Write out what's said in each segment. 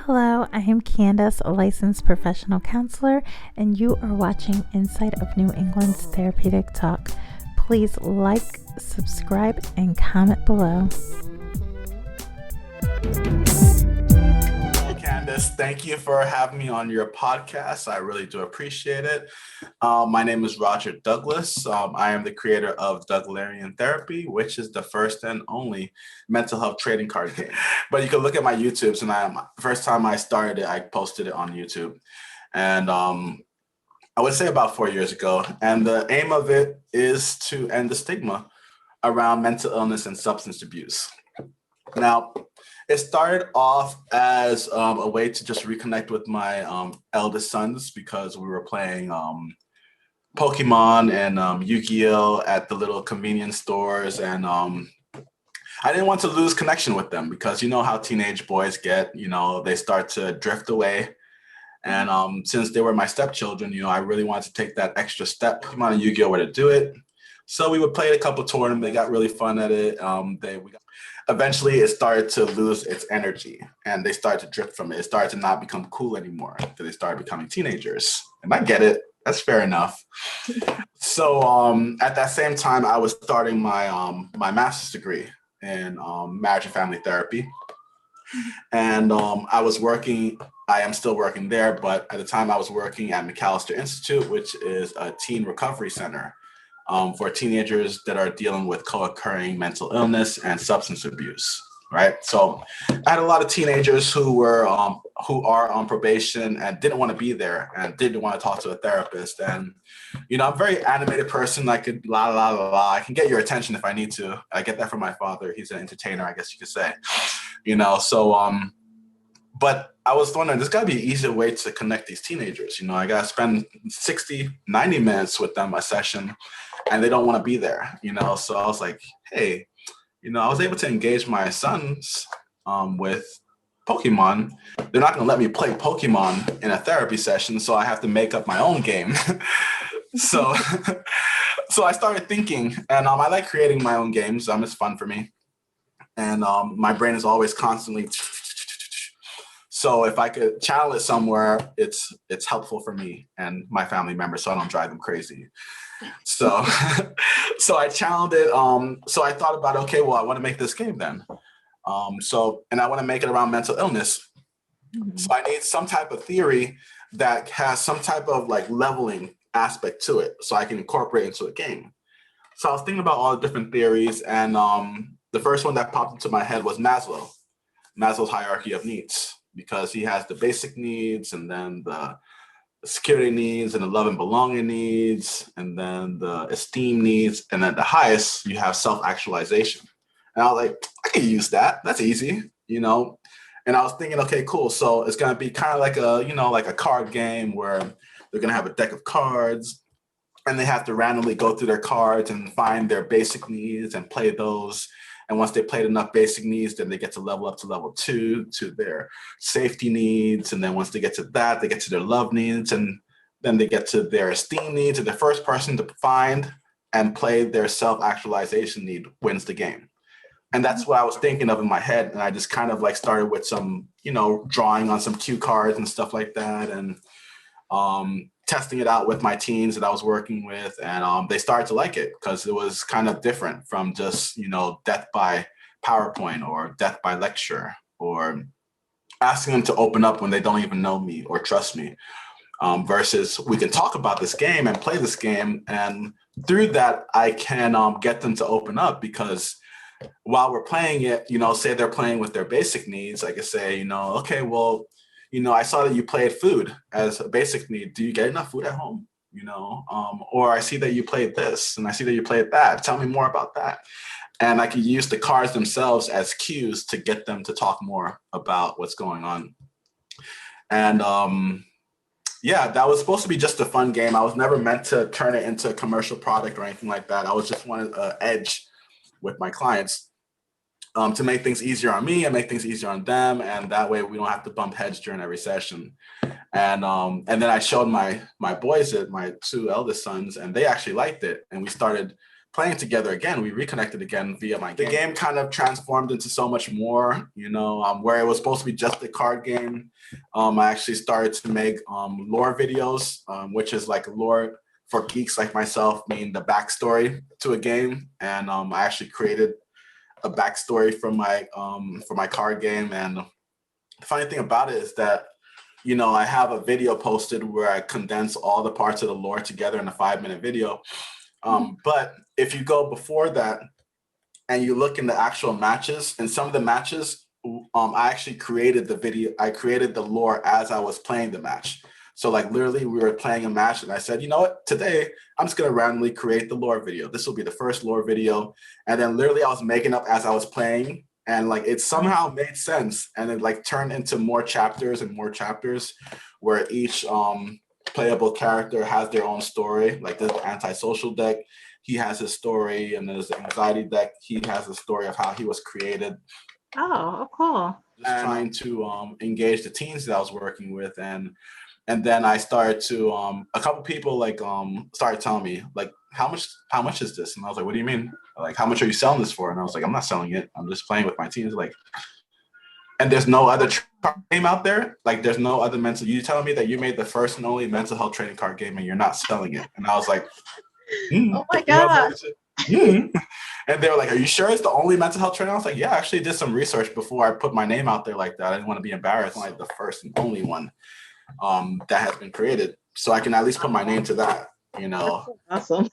Hello, I am Candace, a licensed professional counselor, and you are watching Inside of New England's Therapeutic Talk. Please like, subscribe, and comment below. Candace, thank you for having me on your podcast. I really do appreciate it. My name is Roger Douglas. I am the creator of Douglarian Therapy, which is the first and only mental health trading card game. But you can look at my YouTubes, and the first time I started it, I posted it on YouTube. And I would say about 4 years ago. And the aim of it is to end the stigma around mental illness and substance abuse. Now, it started off as a way to just reconnect with my eldest sons because we were playing Pokemon and Yu-Gi-Oh at the little convenience stores. And I didn't want to lose connection with them because you know how teenage boys get, they start to drift away. And since they were my stepchildren, I really wanted to take that extra step. Pokemon and Yu-Gi-Oh were to do it. So we would play a couple tournaments. They got really fun at it. Eventually, it started to lose its energy, and they started to drift from it. It started to not become cool anymore because they started becoming teenagers. And I get it. That's fair enough. So at that same time, I was starting my master's degree in marriage and family therapy. And I am still working there, but at the time I was working at McAllister Institute, which is a teen recovery center for teenagers that are dealing with co-occurring mental illness and substance abuse, right? So I had a lot of teenagers who are on probation and didn't want to be there and didn't want to talk to a therapist. And, I'm a very animated person. I could I can get your attention if I need to. I get that from my father. He's an entertainer, I guess you could say, but I was wondering, there's got to be an easier way to connect these teenagers. I got to spend 60, 90 minutes with them a session, and they don't want to be there, So I was like, hey, I was able to engage my sons with Pokemon. They're not going to let me play Pokemon in a therapy session, so I have to make up my own game. So I started thinking, and I like creating my own games. It's fun for me. And my brain is always constantly... So if I could channel it somewhere, it's helpful for me and my family members, so I don't drive them crazy. So I channeled it. So I thought about, okay, well, I want to make this game then. And I want to make it around mental illness. Mm-hmm. So I need some type of theory that has some type of like leveling aspect to it, so I can incorporate into a game. So I was thinking about all the different theories, and the first one that popped into my head was Maslow's hierarchy of needs. Because he has the basic needs, and then the security needs, and the love and belonging needs, and then the esteem needs, and then the highest, you have self-actualization. And I was like, I can use that. That's easy, And I was thinking, okay, cool. So it's going to be kind of like like a card game where they're going to have a deck of cards, and they have to randomly go through their cards and find their basic needs and play those. And once they played enough basic needs, then they get to level up to level 2 to their safety needs. And then once they get to that, they get to their love needs. And then they get to their esteem needs. And the first person to find and play their self-actualization need wins the game. And that's what I was thinking of in my head. And I just kind of like started with some, drawing on some cue cards and stuff like that. And testing it out with my teens that I was working with, and they started to like it because it was kind of different from just, death by PowerPoint or death by lecture, or asking them to open up when they don't even know me or trust me, versus we can talk about this game and play this game. And through that, I can get them to open up, because while we're playing it, say they're playing with their basic needs, I could say, okay, well, I saw that you played food as a basic need. Do you get enough food at home? Or I see that you played this and I see that you played that. Tell me more about that. And I could use the cards themselves as cues to get them to talk more about what's going on. And that was supposed to be just a fun game. I was never meant to turn it into a commercial product or anything like that. I was just wanted an edge with my clients. To make things easier on me and make things easier on them, and that way we don't have to bump heads during every session. And then I showed my boys it, my 2 eldest sons, and they actually liked it. And we started playing together again. We reconnected again via my game. The game kind of transformed into so much more, where it was supposed to be just a card game. I actually started to make lore videos, which is like lore for geeks like myself, meaning the backstory to a game. And I actually created a backstory for my card game. And the funny thing about it is that I have a video posted where I condense all the parts of the lore together in a 5-minute video. But if you go before that and you look in the actual matches, in some of the matches, I actually created the video. I created the lore as I was playing the match. So like literally we were playing a match and I said, you know what, today I'm just going to randomly create the lore video. This will be the first lore video. And then literally I was making up as I was playing, and like it somehow made sense, and it like turned into more chapters and more chapters where each playable character has their own story. Like there's the antisocial deck, he has his story, and there's the anxiety deck, he has the story of how he was created. Oh, cool. Just trying to engage the teens that I was working with, and then I started to a couple people like started telling me like, how much is this? And I was like, what do you mean? Like, how much are you selling this for? And I was like, I'm not selling it, I'm just playing with my teens. Like, and there's no other card game out there. Like, there's no other mental. You telling me that you made the first and only mental health training card game and you're not selling it? And I was like, oh my god. And they were like, are you sure it's the only mental health training? I was like, yeah, I actually did some research before I put my name out there like that. I didn't want to be embarrassed. Like the first and only one that has been created, so I can at least put my name to that. Awesome.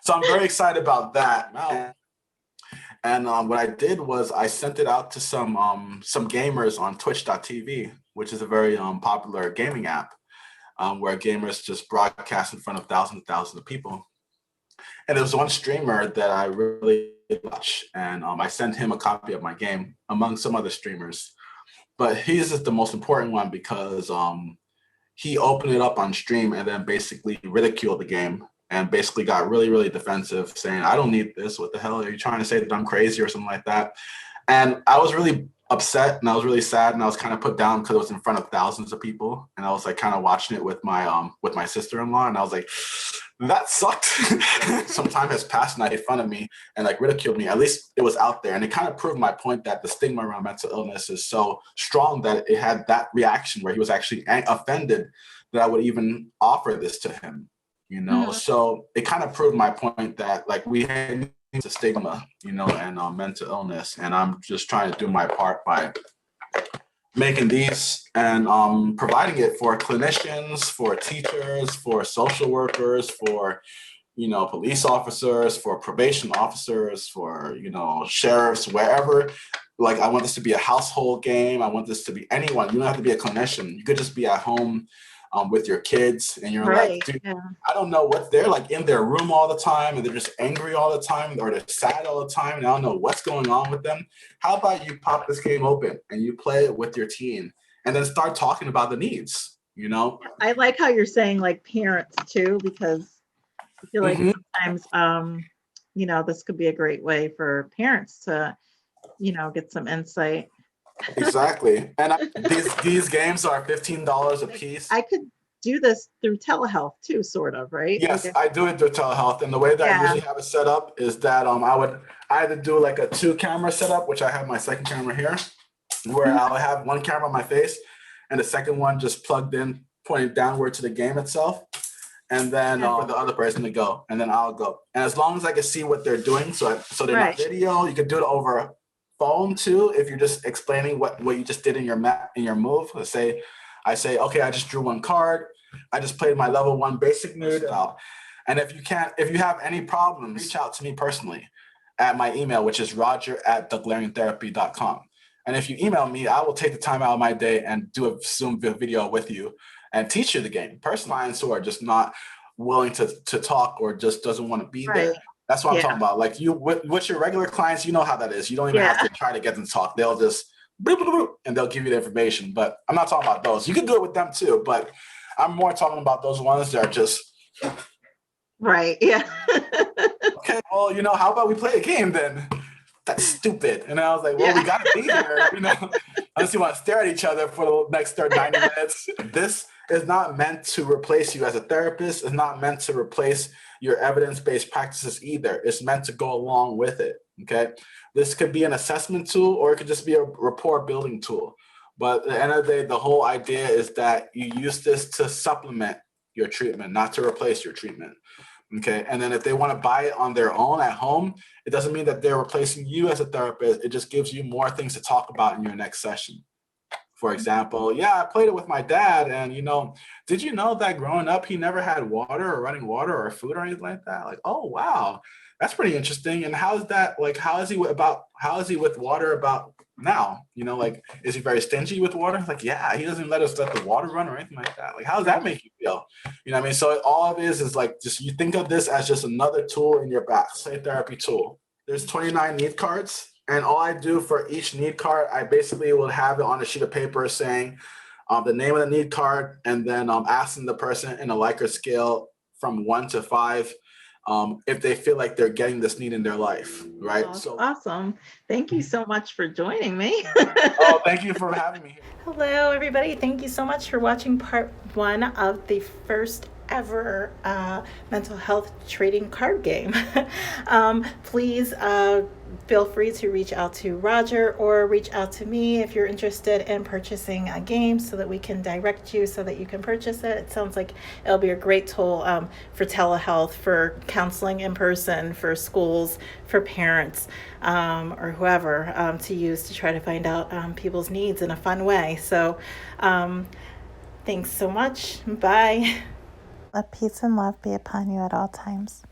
So I'm very excited about that. And what I did was I sent it out to some gamers on Twitch.tv, which is a very popular gaming app, where gamers just broadcast in front of thousands and thousands of people. And there was one streamer that I really watch, and I sent him a copy of my game among some other streamers. But he's just the most important one because he opened it up on stream and then basically ridiculed the game and basically got really, really defensive, saying, I don't need this. What the hell? Are you trying to say that I'm crazy or something like that? And I was really upset and I was really sad and I was kind of put down because it was in front of thousands of people. And I was like kind of watching it with my sister-in-law, and I was like, that sucked. Some time has passed and I made fun of me and like ridiculed me. At least it was out there, and it kind of proved my point that the stigma around mental illness is so strong that it had that reaction where he was actually offended that I would even offer this to him. So it kind of proved my point that like we had a stigma, and mental illness, and I'm just trying to do my part by making these and providing it for clinicians, for teachers, for social workers, for police officers, for probation officers, for sheriffs, wherever. Like, I want this to be a household game. I want this to be anyone. You don't have to be a clinician. You could just be at home with your kids, and you're like, dude, I don't know what they're like in their room all the time, and they're just angry all the time, or they're sad all the time, and I don't know what's going on with them. How about you pop this game open and you play it with your teen, and then start talking about the needs? I like how you're saying like parents too, because I feel like sometimes this could be a great way for parents to get some insight. Exactly. And these games are $15 a piece. I could do this through telehealth too, sort of, right? Yes, I do it through telehealth. And the way that I usually have it set up is that I would either do like a 2-camera setup, which I have my second camera here, where I'll have one camera on my face and the second one just plugged in, pointing downward to the game itself. And then for the other person to go, and then I'll go. And as long as I can see what they're doing, so they're not video, you can do it over phone too, if you're just explaining what you just did in your move. Let's say I say, okay, I just drew one card, I just played my level 1 basic mood out. And if you have any problems, reach out to me personally at my email, which is roger@theglaringtherapy.com. And if you email me, I will take the time out of my day and do a Zoom video with you and teach you the game. Clients who are just not willing to talk or just doesn't want to be there. That's what I'm talking about. Like with your regular clients, you know how that is. You don't even have to try to get them to talk. They'll just bloop, bloop, bloop, and they'll give you the information. But I'm not talking about those. You can do it with them too, but I'm more talking about those ones that are just okay, well, how about we play a game then? That's stupid. And I was like, well, we gotta be here, unless you want to stare at each other for the next 90 minutes. This is not meant to replace you as a therapist. It's not meant to replace your evidence-based practices either. It's meant to go along with it. Okay. This could be an assessment tool, or it could just be a rapport building tool. But at the end of the day, the whole idea is that you use this to supplement your treatment, not to replace your treatment. Okay. And then if they want to buy it on their own at home, it doesn't mean that they're replacing you as a therapist. It just gives you more things to talk about in your next session. For example, yeah, I played it with my dad, and did you know that growing up he never had water or running water or food or anything like that? Like, oh wow, that's pretty interesting. And how's that? Like, how is he with water about now? Like, is he very stingy with water? Like, yeah, he doesn't let the water run or anything like that. Like, how does that make you feel? You know what I mean? So all of it is like, just you think of this as just another tool in your back, say therapy tool. There's 29 need cards. And all I do for each need card, I basically will have it on a sheet of paper saying the name of the need card, and then asking the person in a Likert scale from 1 to 5 if they feel like they're getting this need in their life, right? Oh, so awesome. Thank you so much for joining me. Oh, thank you for having me. Hello, everybody. Thank you so much for watching part 1 of the first ever mental health trading card game. Please feel free to reach out to Roger or reach out to me if you're interested in purchasing a game, so that we can direct you so that you can purchase it. It sounds like it'll be a great tool for telehealth, for counseling in person, for schools, for parents, or whoever, to use to try to find out people's needs in a fun way. So thanks so much. Bye. Let peace and love be upon you at all times.